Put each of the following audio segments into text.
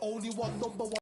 Only one number one.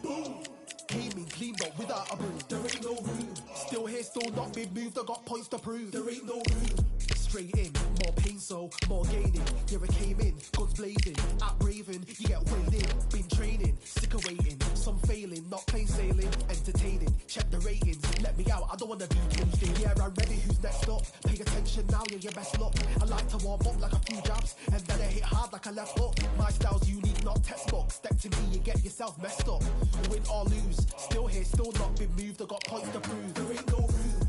Boom. Came in clean but without a bruise. There ain't no room. Still here, still not been moved. I got points to prove. There ain't no room. Straight in, more pain, so more gaining. Yeah, I came in, guns blazing, at raving, you get weighed in. Been training, sick of waiting, some failing, not plain sailing, entertaining. Check the ratings, let me out, I don't wanna be caged in. Yeah, I'm ready, who's next up? Pay attention now, yeah, you best look. I like to warm up like a few jabs, and then I hit hard like a left hook. My style's unique, not textbook. Step to me, you get yourself messed up. Win or lose, still here, still not been moved. I got points to prove. There ain't no room.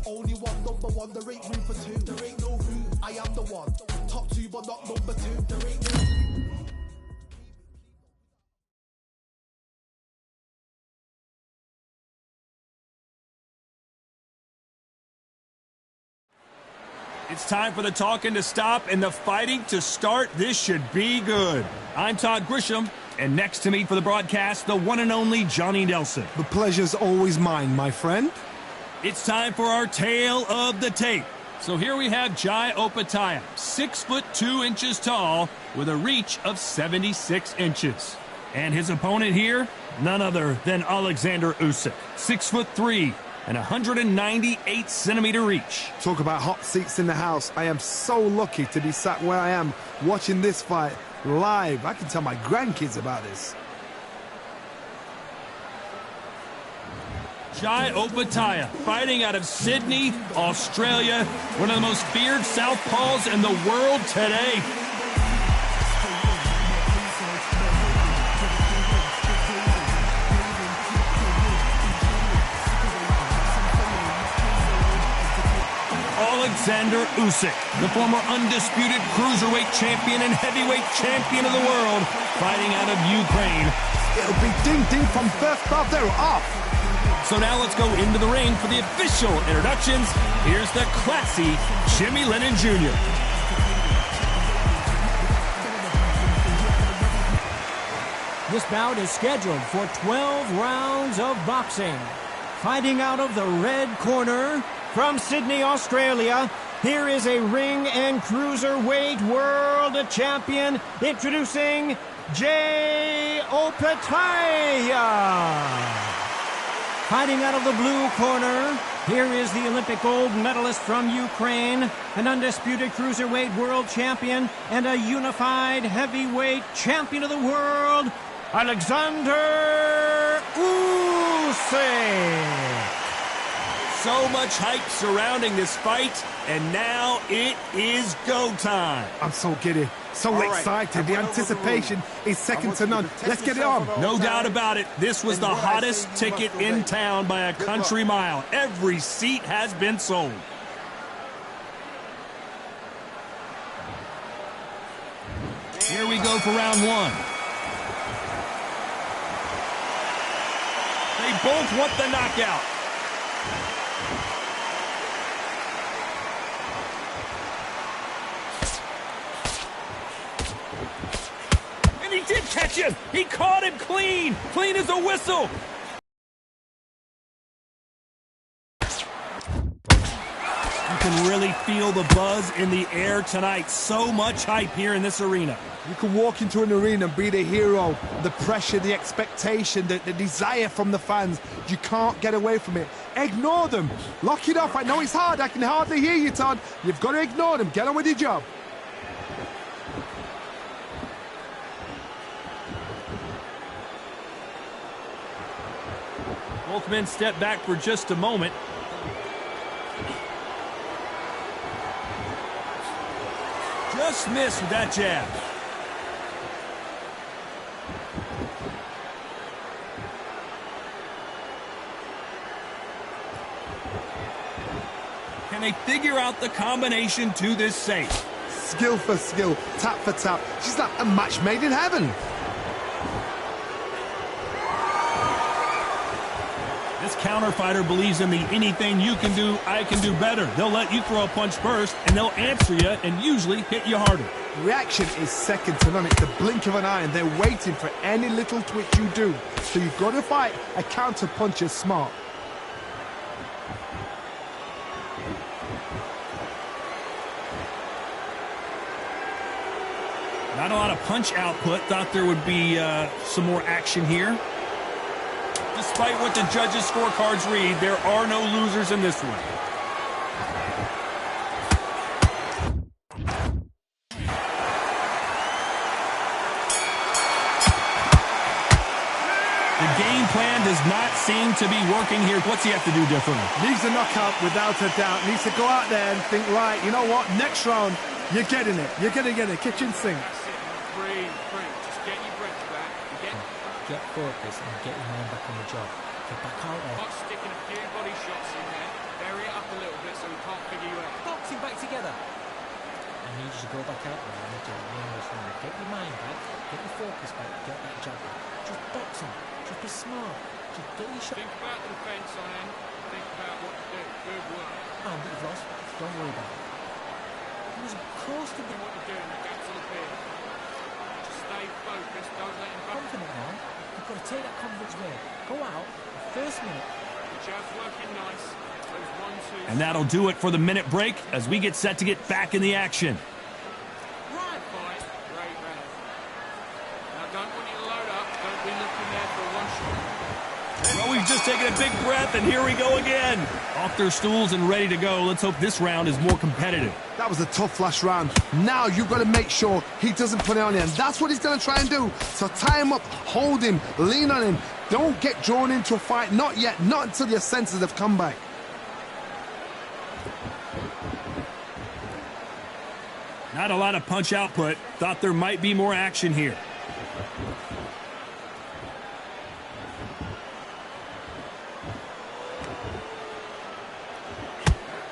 Only one number one, there ain't room for two. There ain't no room. I am the one. Top two, but not number two. There ain't no room. It's time for the talking to stop and the fighting to start. This should be good. I'm Todd Grisham, and next to me for the broadcast, the one and only Johnny Nelson. The pleasure's always mine, my friend. It's time for our tale of the tape. So here we have Jai Opatia, 6'2" tall, with a reach of 76 inches. And his opponent here, none other than Alexander Usyk, 6'3" and 198-centimeter reach. Talk about hot seats in the house. I am so lucky to be sat where I am watching this fight live. I can tell my grandkids about this. Jai Opatia, fighting out of Sydney, Australia, one of the most feared southpaws in the world today. Alexander Usyk, the former undisputed cruiserweight champion and heavyweight champion of the world, fighting out of Ukraine. It'll be ding-ding from first bell. They're off. So now let's go into the ring for the official introductions. Here's the classy Jimmy Lennon Jr. This bout is scheduled for 12 rounds of boxing. Fighting out of the red corner from Sydney, Australia, here is a ring and cruiserweight world champion, introducing Jai Opatia. Fighting out of the blue corner, here is the Olympic gold medalist from Ukraine, an undisputed cruiserweight world champion, and a unified heavyweight champion of the world, Alexander Usyk. So much hype surrounding this fight, and now it is go time. I'm so giddy, so excited. The anticipation is second to none. Let's get it on. No doubt about it. This was the hottest ticket in town by a country mile. Every seat has been sold. Here we go for round one. They both want the knockout. He did catch him. He caught him clean. Clean as a whistle. You can really feel the buzz in the air tonight. So much hype here in this arena. You can walk into an arena and be the hero. The pressure, the expectation, the desire from the fans. You can't get away from it. Ignore them. Lock it off. I know it's hard. I can hardly hear you, Todd. You've got to ignore them. Get on with your job. Both men step back for just a moment. Just missed with that jab. Can they figure out the combination to this safe? Skill for skill, tap for tap. She's like a match made in heaven. This counter-fighter believes in the anything you can do, I can do better. They'll let you throw a punch first, and they'll answer you and usually hit you harder. Reaction is second to none. It's the blink of an eye, and they're waiting for any little twitch you do. So you've got to fight a counter-puncher smart. Not a lot of punch output. Thought there would be some more action here. Despite what the judges' scorecards read, there are no losers in this one. The game plan does not seem to be working here. What's he have to do differently? Needs a knockout without a doubt. Needs to go out there and think, right, you know what, next round, you're getting it. You're going to get it. Kitchen sink. Breathe. Just get your breath back. Get focused and get your mind back on the job. Get back out there. Not sticking a few body shots in there. Bury it up a little bit so we can't figure you out. Boxing back together. I need you to go back out there and do this round. Get your mind back. Get your focus back. Get that jab back. Just boxing. Just be smart. Just get your shot. Think about the defence on end. Think about what to do. Good work. And you've lost. Don't worry about it. He was close to What to do in the gaps of the field. Just stay focused. Don't let him back. confident now. You've got to take that confidence away. Go out. First minute. The jab's working nice. Those 1, 2. And that'll do it for the minute break as we get set to get back in the action. Right fight. Great round. Now don't want you to load up. Don't be looking there for one shot. Well, we've just taken a big breath, and here we go again. Off their stools and ready to go. Let's hope this round is more competitive. That was a tough last round. Now you've got to make sure he doesn't put it on you. And that's what he's going to try and do. So tie him up, hold him, lean on him. Don't get drawn into a fight. Not yet. Not until your senses have come back. Not a lot of punch output. Thought there might be more action here.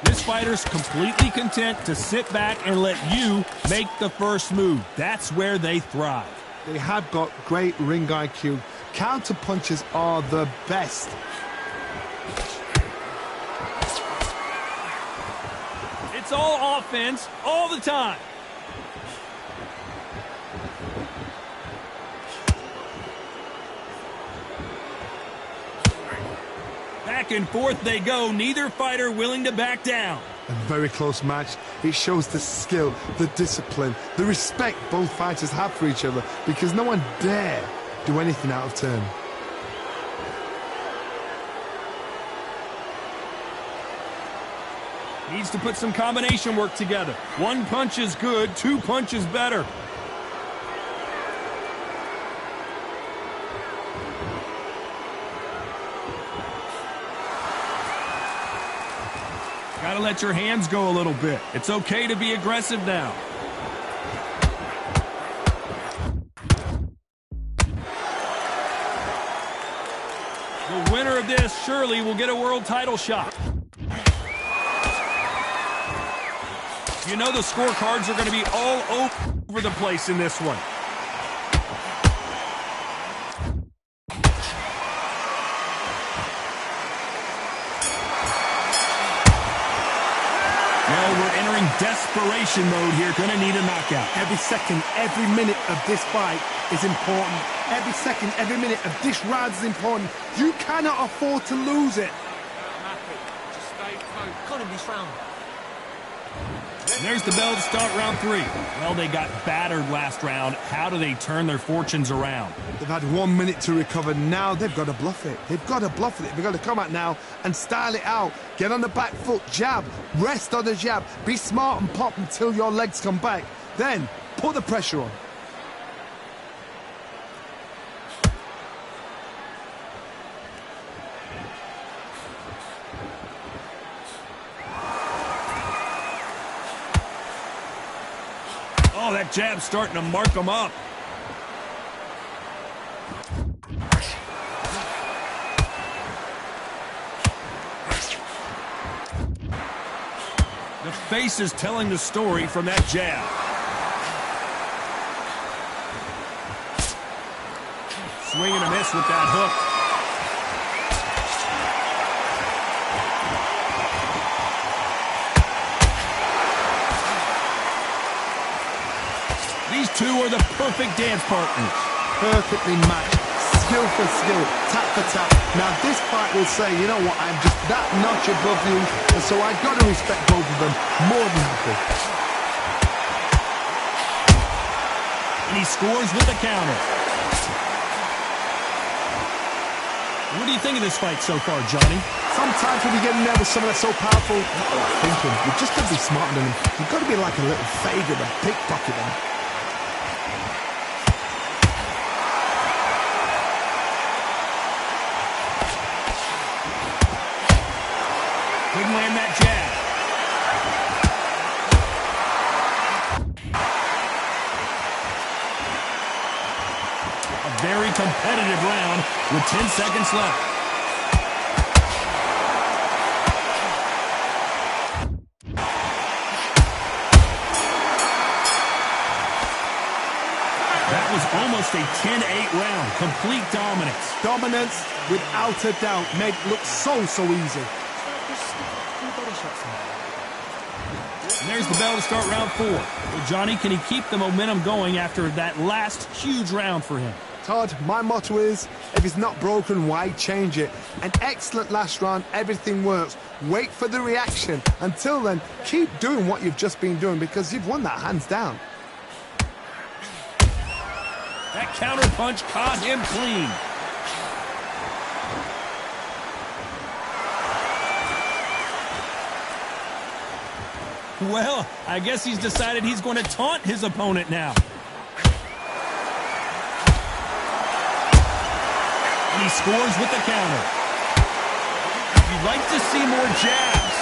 This fighter's completely content to sit back and let you make the first move. That's where they thrive. They have got great ring IQ. Counter punches are the best. It's all offense all the time. Back and forth they go, neither fighter willing to back down. A very close match. It shows the skill, the discipline, the respect both fighters have for each other because no one dare do anything out of turn. Needs to put some combination work together. One punch is good, two punches better. Gotta let your hands go a little bit. It's okay to be aggressive now. The winner of this surely will get a world title shot. You know the scorecards are going to be all over the place in this one. Well, we're entering desperation mode here. Going to need a knockout. Every second, every minute of this fight is important. Every second, every minute of this round is important. You cannot afford to lose it. I'm happy. Just stay focused. Got him this round. And there's the bell to start round 3. Well, they got battered last round. How do they turn their fortunes around? They've had 1 minute to recover. Now they've got to bluff it. They've got to bluff it. They've got to come out now and style it out. Get on the back foot, jab, rest on the jab. Be smart and pop until your legs come back. Then put the pressure on. Oh, that jab's starting to mark them up. The face is telling the story from that jab. Swing and a miss with that hook. These two are the perfect dance partners. Perfectly matched, skill for skill, tap for tap. Now this fight will say, you know what, I'm just that notch above you, and so I've got to respect both of them more than happy. And he scores with the counter. What do you think of this fight so far, Johnny? Sometimes when you get in there with someone that's so powerful, thinking, you've just got to be smarter than him. You've got to be like a little faggot and pickpocket him. Couldn't land that jab. A very competitive round with 10 seconds left. That was almost a 10-8 round. Complete dominance. Dominance, without a doubt, made it look so easy. And there's the bell to start round 4. Well, Johnny, can he keep the momentum going after that last huge round for him? Todd, my motto is, if it's not broken, why change it? An excellent last round, everything works. Wait for the reaction. Until then, keep doing what you've just been doing because you've won that hands down. That counter punch caught him clean. Well, I guess he's decided he's going to taunt his opponent now. And he scores with the counter. You'd like to see more jabs.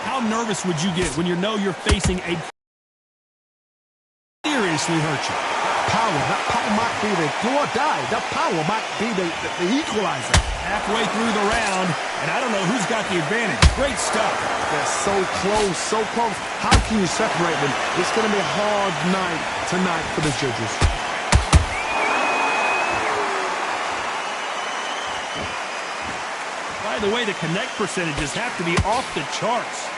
How nervous would you get when you know you're facing a seriously hurt you? That power might be the do or die. That power might be the equalizer. Halfway through the round, and I don't know who's got the advantage. Great stuff. They're so close, so close. How can you separate them? It's going to be a hard night tonight for the judges. By the way, the connect percentages have to be off the charts.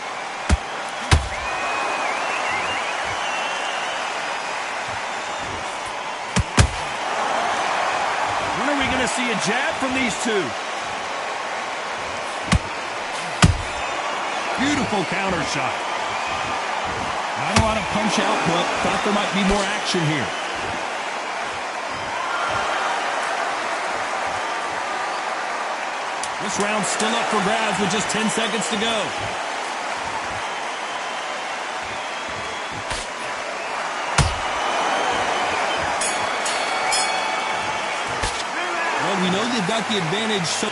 When are we going to see a jab from these two? Beautiful counter shot. Not a lot of punch output. Thought there might be more action here. This round's still up for grabs with just 10 seconds to go. Well, we know they've got the advantage, so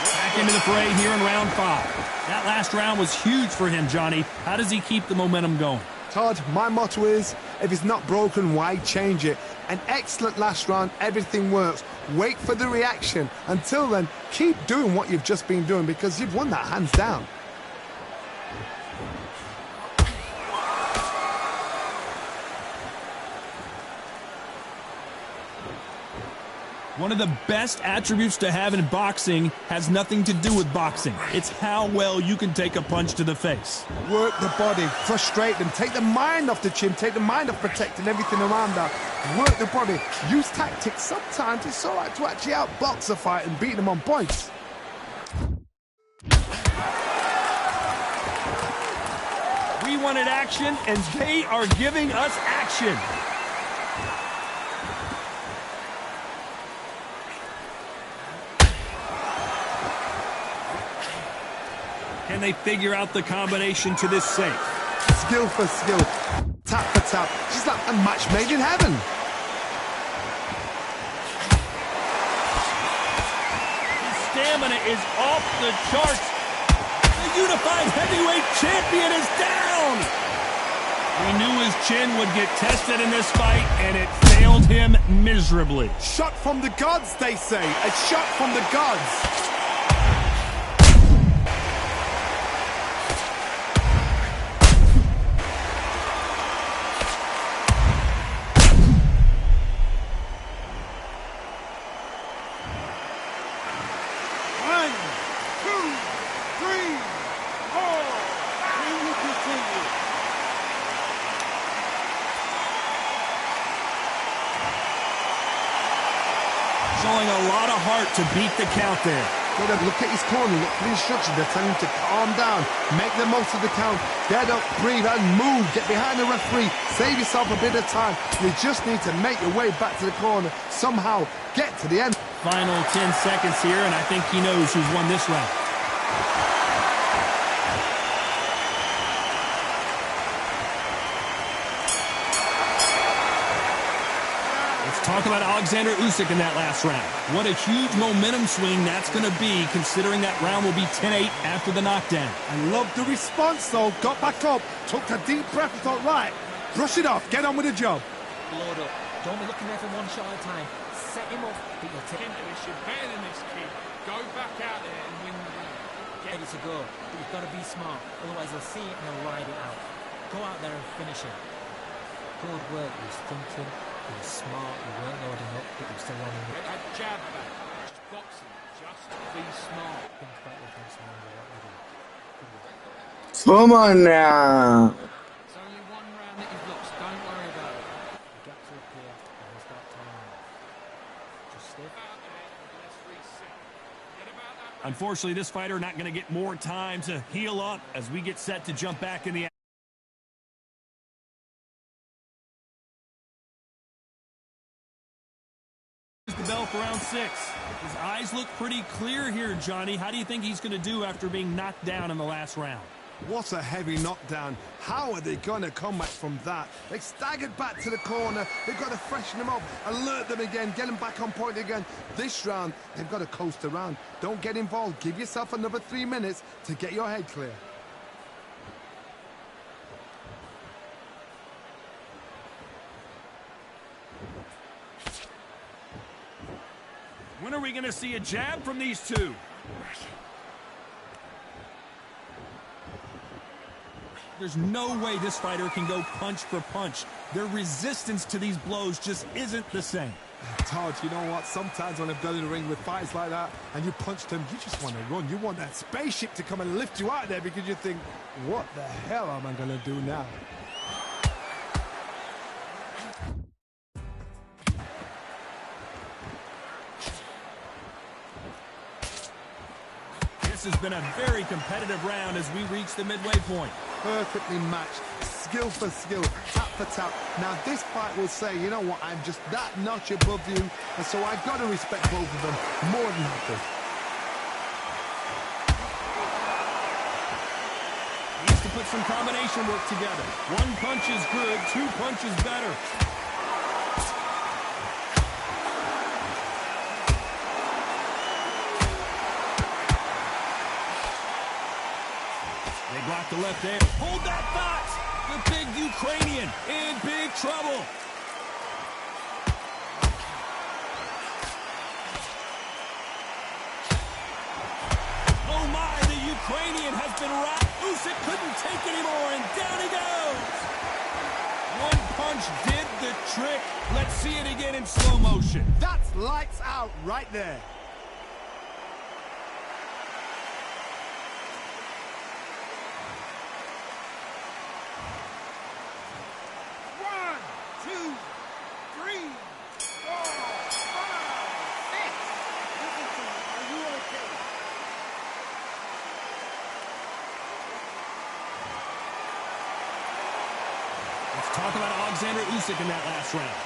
back into the fray here in round 5. That last round was huge for him, Johnny. How does he keep the momentum going? Todd, my motto is, if it's not broken, why change it? An excellent last round, everything works. Wait for the reaction. Until then, keep doing what you've just been doing because you've won that hands down. One of the best attributes to have in boxing has nothing to do with boxing. It's how well you can take a punch to the face. Work the body, frustrate them, take the mind off the chin, take the mind off protecting everything around that. Work the body, use tactics. Sometimes it's all right to actually outbox a fight and beat them on points. We wanted action, and they are giving us action. Can they figure out the combination to this safe? Skill for skill, tap for tap. She's like a match made in heaven. His stamina is off the charts. The unified heavyweight champion is down. We knew his chin would get tested in this fight, and it failed him miserably. Shot from the gods, they say. A shot from the gods. showing a lot of heart to beat the count there. Well, look at his corner, look for the instructions. They're telling him to calm down, make the most of the count, get up, breathe, and move. Get behind the referee, save yourself a bit of time. You just need to make your way back to the corner, somehow get to the end. Final 10 seconds here, and I think he knows who's won this round. Talk about Alexander Usyk in that last round. What a huge momentum swing that's going to be, considering that round will be 10-8 after the knockdown. I love the response, though. Got back up, took a deep breath and thought, right, brush it off, get on with the job. Load up. Don't be looking there for one shot at a time. Set him up, but you'll take him. You're better than this kid. Go back out there and win the round. Get ready to go. But you've got to be smart. Otherwise, they'll see it and they'll ride it out. Go out there and finish it. Good work. He was thinking. He was smart, you weren't loading up, but you were still running it. Get that jab back. Just boxing. Just be smart. Think about what comes to mind. What we do. Come on now. It's only one round that you've lost. Don't worry about it. The gaps will appear and he'll start timing. Just stiff. Let's reset. Forget about that. Unfortunately, this fighter not going to get more time to heal up as we get set to jump back in the action. The bell for round 6. His eyes look pretty clear here, Johnny. How do you think he's going to do after being knocked down in the last round? What a heavy knockdown. How are they going to come back from that? They staggered back to the corner. They've got to freshen them up, alert them again, get them back on point again. This round, they've got to coast around. Don't get involved. Give yourself another 3 minutes to get your head clear. When are we going to see a jab from these two? There's no way this fighter can go punch for punch. Their resistance to these blows just isn't the same. Todd, you know what? Sometimes when I've done in the ring with fights like that and you punch them, you just want to run. You want that spaceship to come and lift you out there because you think, what the hell am I going to do now? This has been a very competitive round as we reach the midway point. Perfectly matched, skill for skill, tap for tap. Now this fight will say, you know what, I'm just that notch above you, and so I've got to respect both of them more than happy. He needs to put some combination work together. One punch is good, 2 punches better. Block the left there. Hold that thought! The big Ukrainian in big trouble. Oh my, the Ukrainian has been rocked. Usyk couldn't take anymore, and down he goes. One punch did the trick. Let's see it again in slow motion. That's lights out right there. Talk about Alexander Usyk in that last round.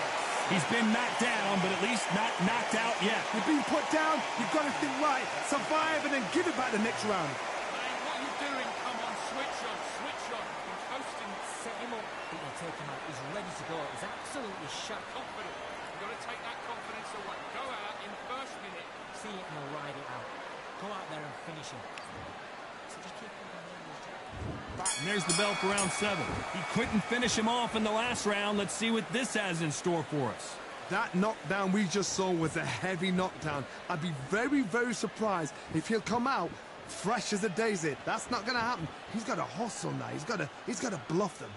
He's been knocked down, but at least not knocked out yet. You've been put down, you've got to think right, survive, and then give it back the next round. Man, what are you doing? Come on, switch on, switch on. You're coasting. Set him up, but you'll take him out. He's ready to go. He's absolutely shot. Confident. You've got to take that confidence away. Go out in the first minute. See it and he'll ride it out. Go out there and finish him. So just keep him on his job. And there's the bell for round 7. He couldn't finish him off in the last round. Let's see what this has in store for us. That knockdown we just saw was a heavy knockdown. I'd be very, very surprised if he'll come out fresh as a daisy. That's not going to happen. He's got to hustle now. He's got to bluff them.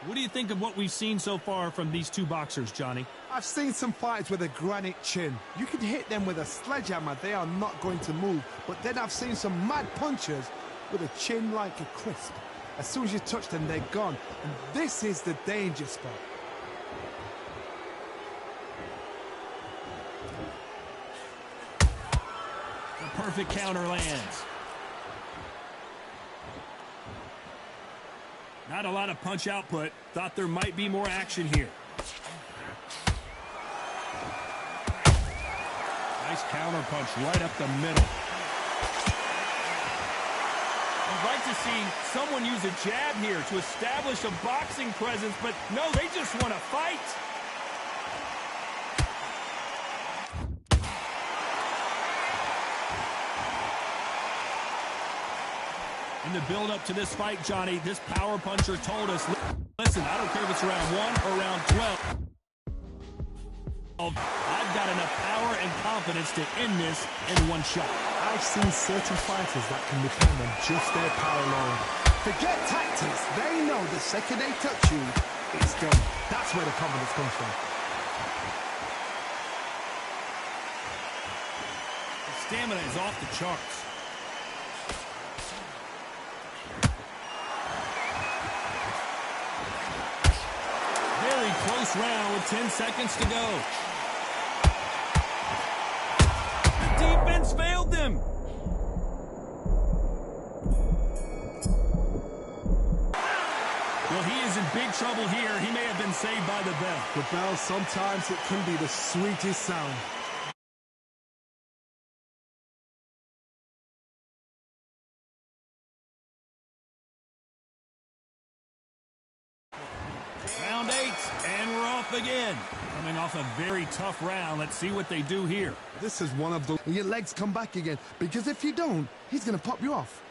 What do you think of what we've seen so far from these two boxers, Johnny? I've seen some fighters with a granite chin. You can hit them with a sledgehammer. They are not going to move. But then I've seen some mad punchers with a chin like a crisp. As soon as you touch them, they're gone. And this is the danger spot. perfect counter lands. Not a lot of punch output. Thought there might be more action here. Nice counter punch right up the middle. I'd like to see someone use a jab here to establish a boxing presence, but no, they just want to fight. In the build-up to this fight, Johnny, this power puncher told us, listen, I don't care if it's round 1 or round 12. I've got enough power and confidence to end this in one shot. I've seen certain fighters that can depend on just their power alone. Forget tactics. They know the second they touch you, it's done. That's where the confidence comes from. The stamina is off the charts. Very close round with 10 seconds to go. The defense failed them. Well, he is in big trouble here. He may have been saved by the bell. The bell, sometimes it can be the sweetest sound. Round 8, and we're off again. Coming off a very tough round. Let's see what they do here. This is one of the... Your legs come back again, because if you don't, he's going to pop you off.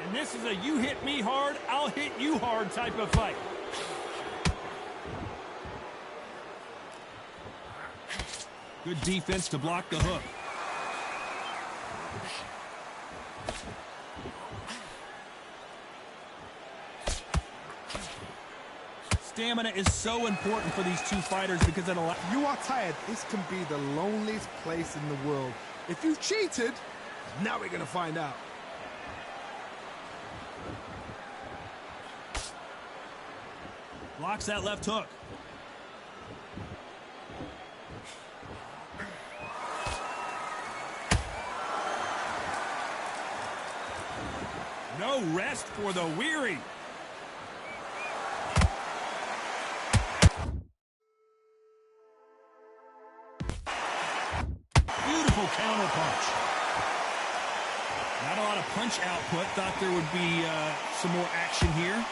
And this is a you hit me hard, I'll hit you hard type of fight. Good defense to block the hook. Stamina is so important for these two fighters because it allows... You are tired. This can be the loneliest place in the world. If you've cheated, now we're going to find out. Blocks that left hook. No rest for the weary. Beautiful counter punch. Not a lot of punch output. Thought there would be some more action here.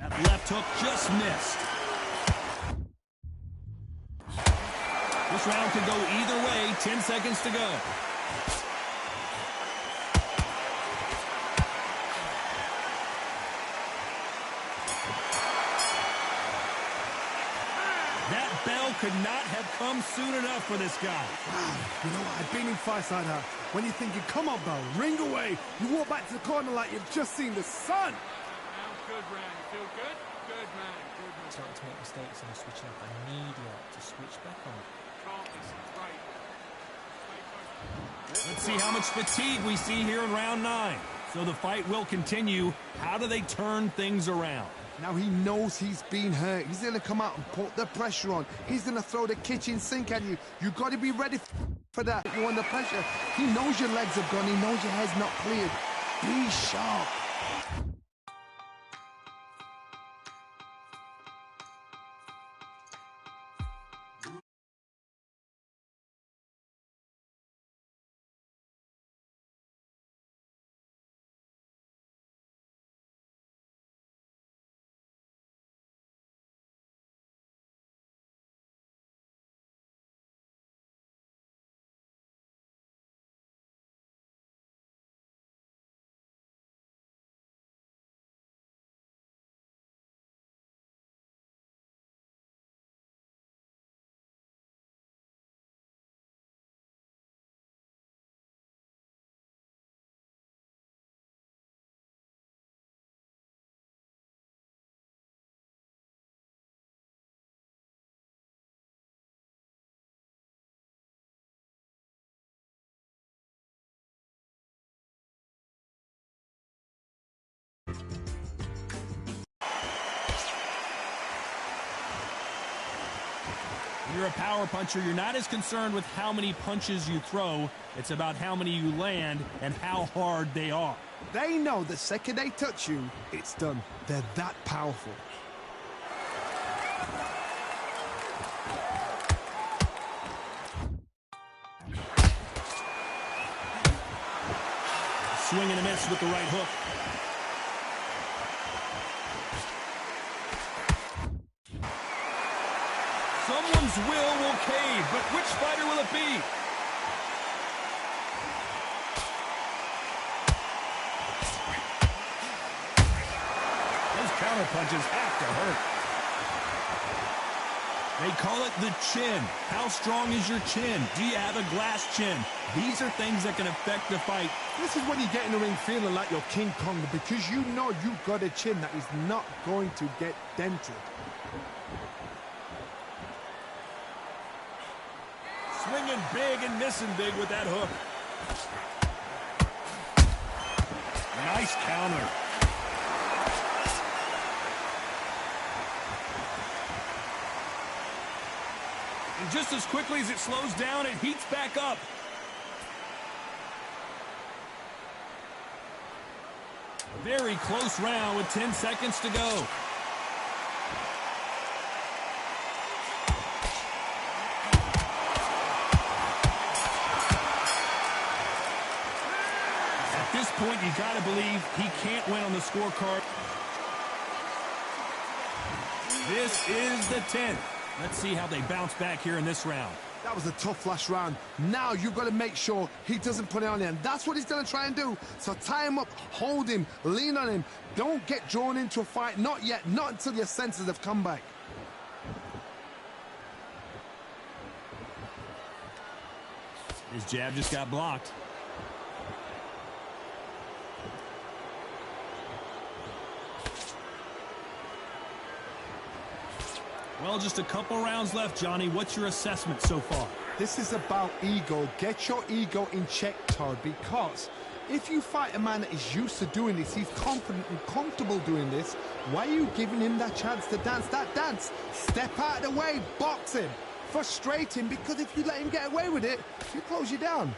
That left hook just missed. This round could go either way. 10 seconds to go. That bell could not have come soon enough for this guy. Wow, you know what? I've been in fights like that. When you're thinking, come on, bell, ring away. You walk back to the corner like you've just seen the sun. Good round. You feel good? Good man. Good man. Starting to make mistakes and switching up. I need you to switch back on. Can't miss it. Great. Let's see how much fatigue we see here in round 9. So the fight will continue. How do they turn things around? Now he knows he's been hurt. He's going to come out and put the pressure on. He's going to throw the kitchen sink at you. You've got to be ready for that. You're under pressure. He knows your legs are gone. He knows your head's not cleared. Be sharp. you're a power puncher, you're not as concerned with how many punches you throw. It's about how many you land and how hard they are. They know the second they touch you, it's done. They're that powerful. Swing and a miss with the right hook. Someone's will cave, but which fighter will it be? Those counter punches have to hurt. They call it the chin. How strong is your chin? Do you have a glass chin? These are things that can affect the fight. This is when you get in the ring feeling like you're King Kong, because you know you've got a chin that is not going to get dented. Swinging big and missing big with that hook. Nice counter. And just as quickly as it slows down, it heats back up. Very close round with 10 seconds to go. At this point, you got to believe he can't win on the scorecard. This is the 10th. Let's see how they bounce back here in this round. That was a tough last round. Now you've got to make sure he doesn't put it on him. That's what he's going to try and do. So tie him up, hold him, lean on him. Don't get drawn into a fight. Not yet. Not until your senses have come back. His jab just got blocked. Well, just a couple rounds left, Johnny. What's your assessment so far? This is about ego. Get your ego in check, Todd, because if you fight a man that is used to doing this, he's confident and comfortable doing this, why are you giving him that chance to dance that dance? Step out of the way, box him, frustrate him, because if you let him get away with it, he'll close you down.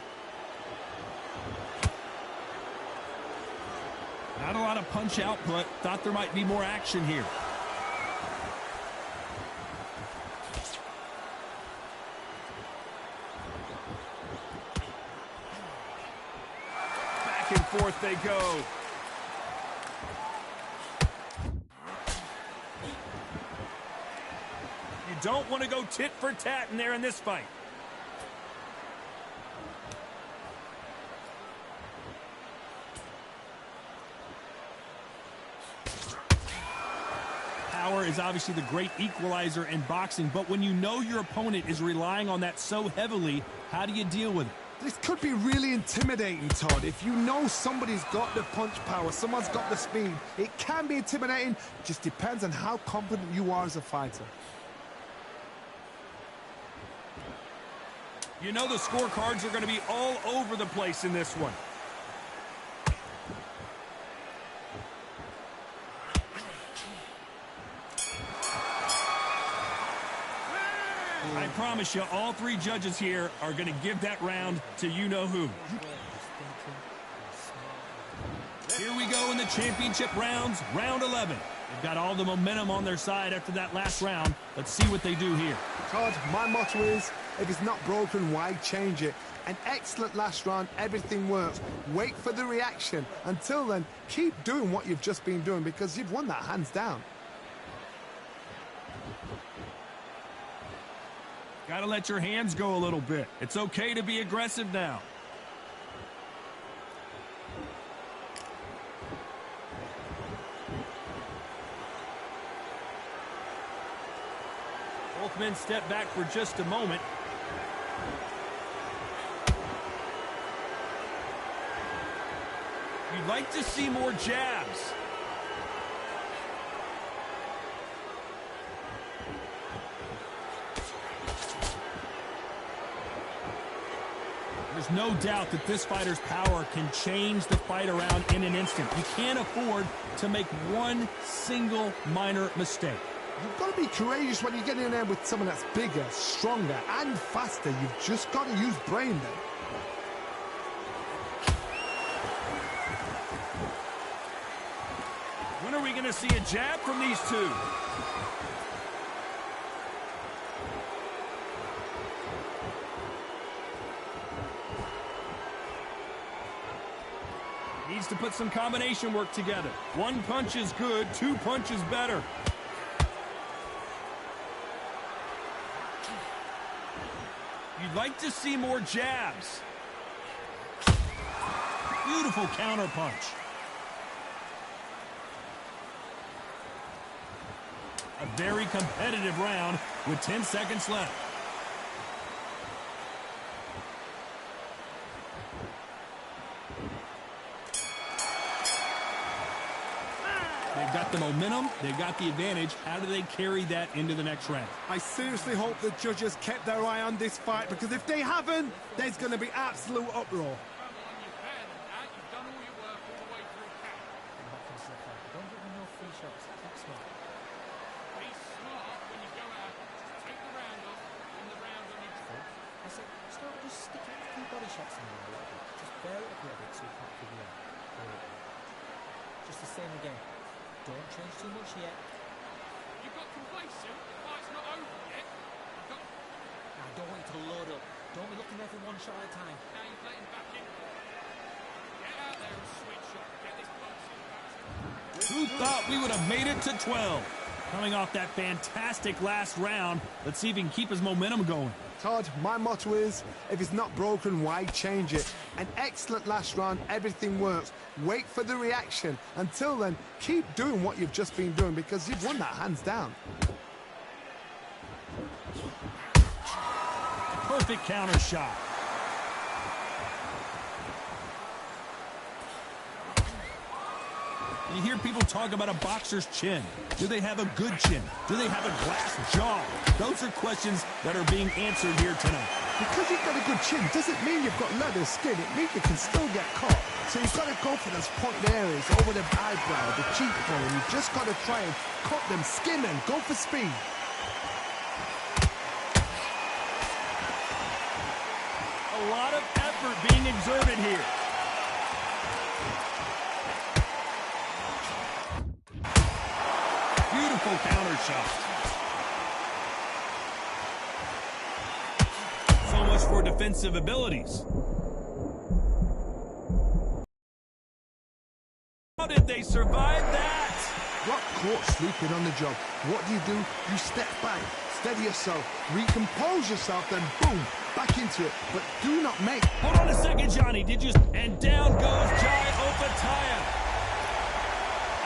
Not a lot of punch output. Thought there might be more action here. Back and forth they go. You don't want to go tit for tat in there in this fight. Power is obviously the great equalizer in boxing, but when you know your opponent is relying on that so heavily, how do you deal with it? This could be really intimidating, Todd. If you know somebody's got the punch power, someone's got the speed, it can be intimidating. Just depends on how confident you are as a fighter. You know the scorecards are going to be all over the place in this one. I promise you, all three judges here are going to give that round to you-know-who. Here we go in the championship rounds, round 11. They've got all the momentum on their side after that last round. Let's see what they do here. Todd, my motto is, if it's not broken, why change it? An excellent last round, everything works. Wait for the reaction. Until then, keep doing what you've just been doing, because you've won that hands down. Got to let your hands go a little bit. It's okay to be aggressive now. Both men step back for just a moment. You'd like to see more jabs. There's no doubt that this fighter's power can change the fight around in an instant. You can't afford to make one single minor mistake. You've got to be courageous when you get in there with someone that's bigger, stronger, and faster. You've just got to use brain then. When are we going to see a jab from these two? Needs to put some combination work together. One punch is good, two punches better. You'd like to see more jabs. Beautiful counter punch. A very competitive round with 10 seconds left. They've got the momentum, they've got the advantage. How do they carry that into the next round? I seriously hope the judges kept their eye on this fight, because if they haven't, there's going to be absolute uproar. You've done all your work all the way through count. Don't give me no free shots. Keep smart. Be smart when you go out. Take the round off when the round on each foot. I said, start just stick a few body shots in there a little bit. Just bear it up a little bit so you can't figure it out. Just the same again. Don't change too much yet. You got complacent. The fight's not over yet. I don't want you to load up. Don't be looking every one shot at a time. Now you've let him back in. Get out there and switch up. Get this boxing back. Who thought we would have made it to 12? Coming off that fantastic last round, let's see if he can keep his momentum going. Todd, my motto is, if it's not broken, why change it? An excellent last round, everything works. Wait for the reaction. Until then, keep doing what you've just been doing, because you've won that hands down. Perfect counter shot. You hear people talk about a boxer's chin. Do they have a good chin? Do they have a glass jaw? Those are questions that are being answered here tonight. Because you've got a good chin doesn't mean you've got leather skin. It means you can still get caught. So you've got to go for those pointed areas over the eyebrow, the cheekbone. You've just got to try and cut them, skin them, go for speed. A lot of effort being exerted here. Beautiful counter shot. So much for defensive abilities. How did they survive that? Got caught sleeping on the job. What do? You step back, steady yourself, recompose yourself, then boom, back into it. But do not make... Hold on a second, Johnny. Did you... And down goes Jai Opatia.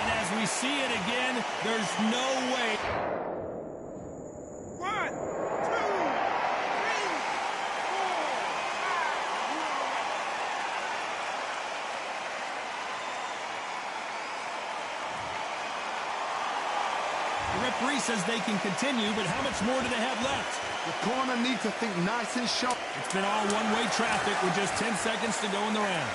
And as we see it again, there's no way. 1, 2, 3, 4. The referee says they can continue, but how much more do they have left? The corner need to think nice and sharp. It's been all one-way traffic with just 10 seconds to go in the round.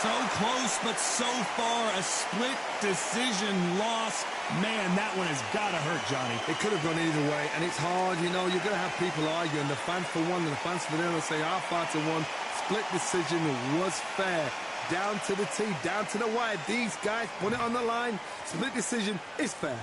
So close, but so far a split decision loss. Man, that one has got to hurt, Johnny. It could have gone either way, and it's hard, you know, you're going to have people arguing, the fans for one and the fans for the other, say our fighter won. Split decision was fair. Down to the T, down to the wire. These guys put it on the line. Split decision is fair.